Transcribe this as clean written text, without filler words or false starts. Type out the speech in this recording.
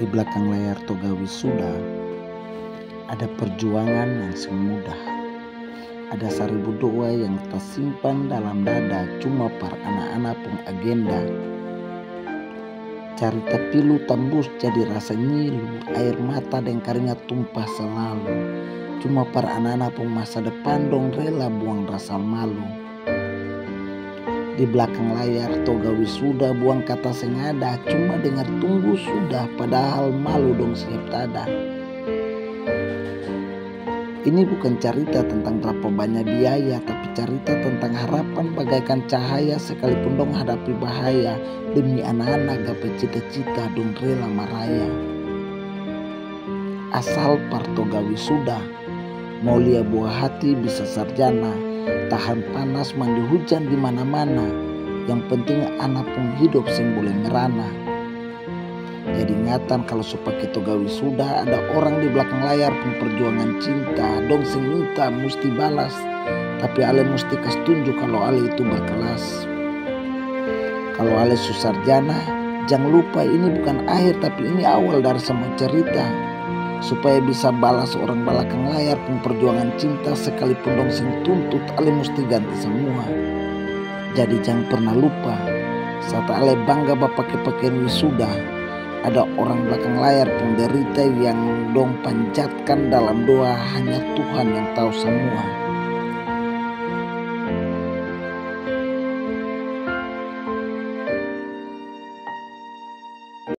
Di belakang layar Toga Wisuda ada perjuangan yang semudah. Ada 1000 doa yang tersimpan dalam dada, cuma para anak-anak pun agenda. Carita pilu tembus jadi rasa nyilu, air mata dan keringat tumpah selalu. Cuma para anak-anak pun masa depan dong rela buang rasa malu. Di belakang layar Toga Wisuda buang kata sengada, cuma dengar tunggu sudah, padahal malu dong siap tada. Ini bukan cerita tentang berapa banyak biaya, tapi cerita tentang harapan bagaikan cahaya sekalipun dong hadapi bahaya. Demi anak-anak gapai cita-cita dong rela maraya. Asal par Toga Wisuda, mau lihat buah hati bisa sarjana, tahan panas mandi hujan di mana-mana. Yang penting anak pun hidup sing boleh merana. Jadi ingatan kalau supaya Toga Wisuda ada orang di belakang layar pun perjuangan cinta. Dong sing minta mesti balas, tapi ale mesti kas tunjuk kalau ale itu berkelas. Kalau ale susarjana, jangan lupa ini bukan akhir tapi ini awal dari semua cerita. Supaya bisa balas orang belakang layar pun perjuangan cinta, sekalipun dong sing tuntut ale mesti ganti semua. Jadi jangan pernah lupa, saat ale bangga pakai pakaian wisuda, ada orang belakang layar penderita yang dong panjatkan dalam doa, hanya Tuhan yang tahu semua.